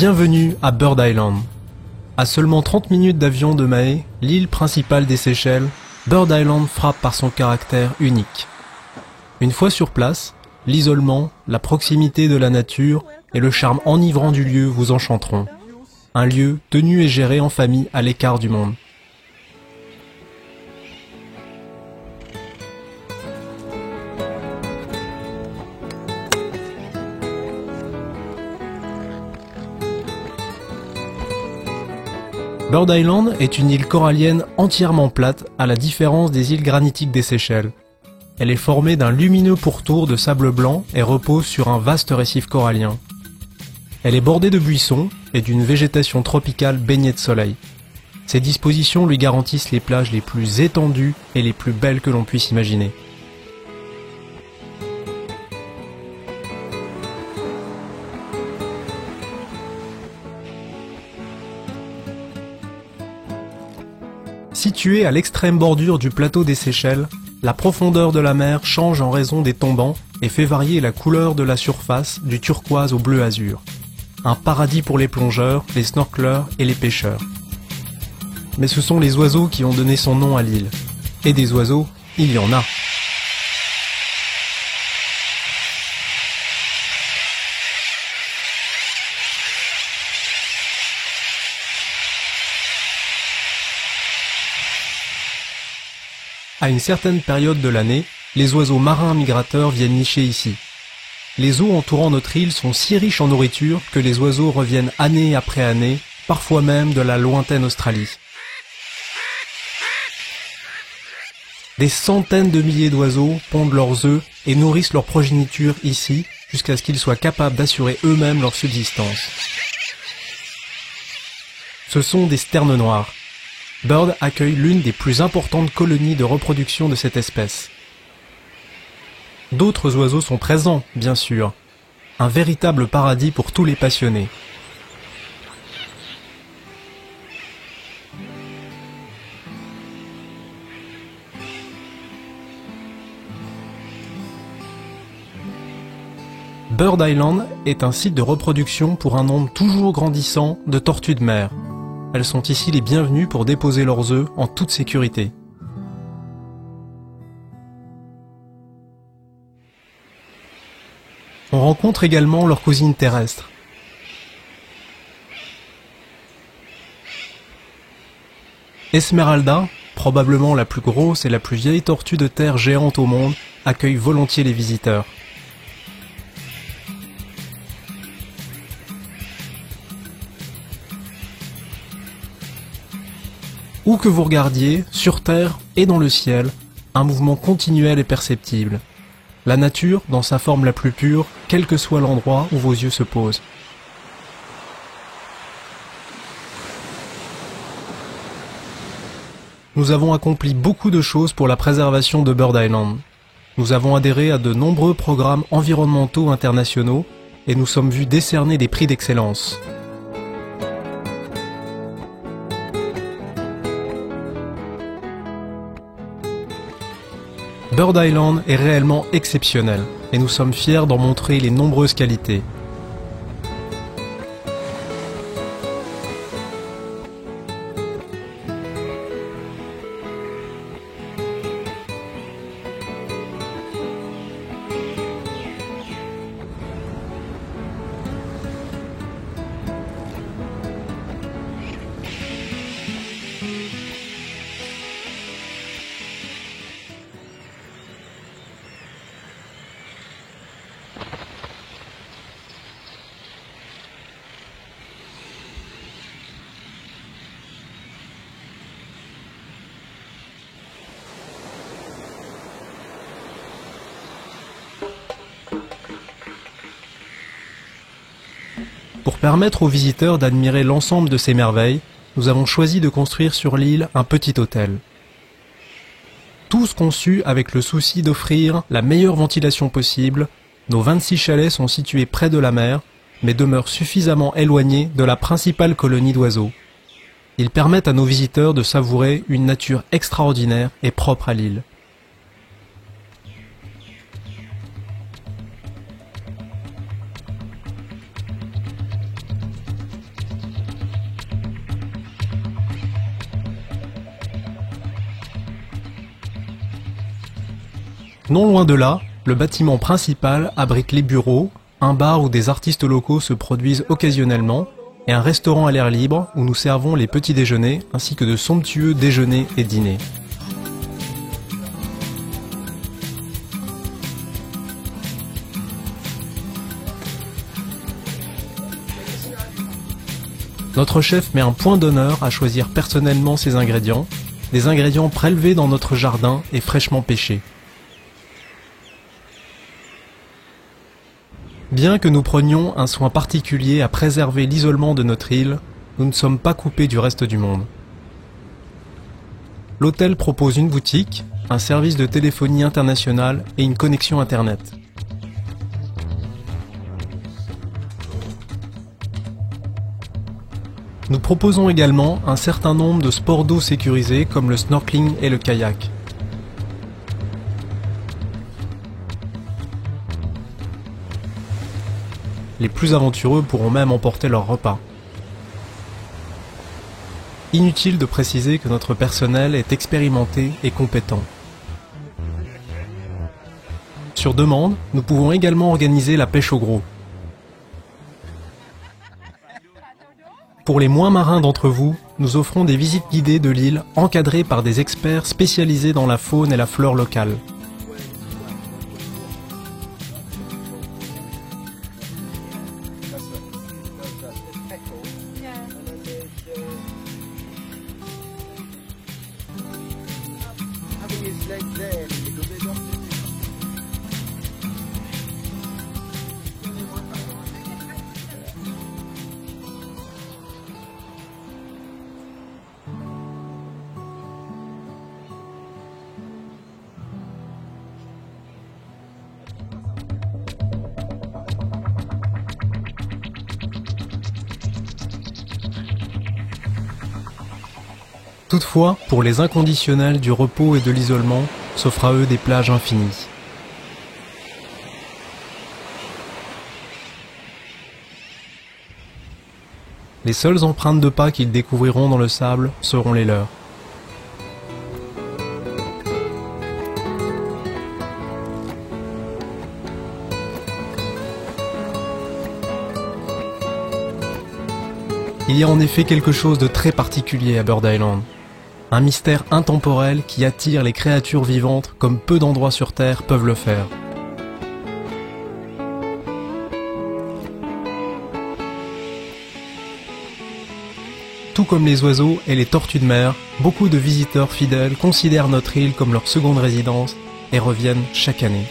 Bienvenue à Bird Island. À seulement 30 minutes d'avion de Mahé, l'île principale des Seychelles, Bird Island frappe par son caractère unique. Une fois sur place, l'isolement, la proximité de la nature et le charme enivrant du lieu vous enchanteront. Un lieu tenu et géré en famille à l'écart du monde. Bird Island est une île corallienne entièrement plate, à la différence des îles granitiques des Seychelles. Elle est formée d'un lumineux pourtour de sable blanc et repose sur un vaste récif corallien. Elle est bordée de buissons et d'une végétation tropicale baignée de soleil. Ces dispositions lui garantissent les plages les plus étendues et les plus belles que l'on puisse imaginer. Située à l'extrême bordure du plateau des Seychelles, la profondeur de la mer change en raison des tombants et fait varier la couleur de la surface du turquoise au bleu azur. Un paradis pour les plongeurs, les snorkeleurs et les pêcheurs. Mais ce sont les oiseaux qui ont donné son nom à l'île. Et des oiseaux, il y en a. À une certaine période de l'année, les oiseaux marins migrateurs viennent nicher ici. Les eaux entourant notre île sont si riches en nourriture que les oiseaux reviennent année après année, parfois même de la lointaine Australie. Des centaines de milliers d'oiseaux pondent leurs œufs et nourrissent leur progéniture ici, jusqu'à ce qu'ils soient capables d'assurer eux-mêmes leur subsistance. Ce sont des sternes noires. Bird accueille l'une des plus importantes colonies de reproduction de cette espèce. D'autres oiseaux sont présents, bien sûr. Un véritable paradis pour tous les passionnés. Bird Island est un site de reproduction pour un nombre toujours grandissant de tortues de mer. Elles sont ici les bienvenues pour déposer leurs œufs en toute sécurité. On rencontre également leurs cousines terrestres. Esmeralda, probablement la plus grosse et la plus vieille tortue de terre géante au monde, accueille volontiers les visiteurs. Où que vous regardiez, sur terre et dans le ciel, un mouvement continuel est perceptible. La nature, dans sa forme la plus pure, quel que soit l'endroit où vos yeux se posent. Nous avons accompli beaucoup de choses pour la préservation de Bird Island. Nous avons adhéré à de nombreux programmes environnementaux internationaux et nous sommes vus décerner des prix d'excellence. Bird Island est réellement exceptionnel et nous sommes fiers d'en montrer les nombreuses qualités. Pour permettre aux visiteurs d'admirer l'ensemble de ces merveilles, nous avons choisi de construire sur l'île un petit hôtel. Tous conçus avec le souci d'offrir la meilleure ventilation possible, nos 26 chalets sont situés près de la mer, mais demeurent suffisamment éloignés de la principale colonie d'oiseaux. Ils permettent à nos visiteurs de savourer une nature extraordinaire et propre à l'île. Non loin de là, le bâtiment principal abrite les bureaux, un bar où des artistes locaux se produisent occasionnellement, et un restaurant à l'air libre où nous servons les petits déjeuners ainsi que de somptueux déjeuners et dîners. Notre chef met un point d'honneur à choisir personnellement ses ingrédients, des ingrédients prélevés dans notre jardin et fraîchement pêchés. Bien que nous prenions un soin particulier à préserver l'isolement de notre île, nous ne sommes pas coupés du reste du monde. L'hôtel propose une boutique, un service de téléphonie internationale et une connexion Internet. Nous proposons également un certain nombre de sports d'eau sécurisés comme le snorkeling et le kayak. Les plus aventureux pourront même emporter leur repas. Inutile de préciser que notre personnel est expérimenté et compétent. Sur demande, nous pouvons également organiser la pêche au gros. Pour les moins marins d'entre vous, nous offrons des visites guidées de l'île encadrées par des experts spécialisés dans la faune et la flore locale. Toutefois, pour les inconditionnels du repos et de l'isolement, s'offrent à eux des plages infinies. Les seules empreintes de pas qu'ils découvriront dans le sable seront les leurs. Il y a en effet quelque chose de très particulier à Bird Island. Un mystère intemporel qui attire les créatures vivantes comme peu d'endroits sur Terre peuvent le faire. Tout comme les oiseaux et les tortues de mer, beaucoup de visiteurs fidèles considèrent notre île comme leur seconde résidence et reviennent chaque année.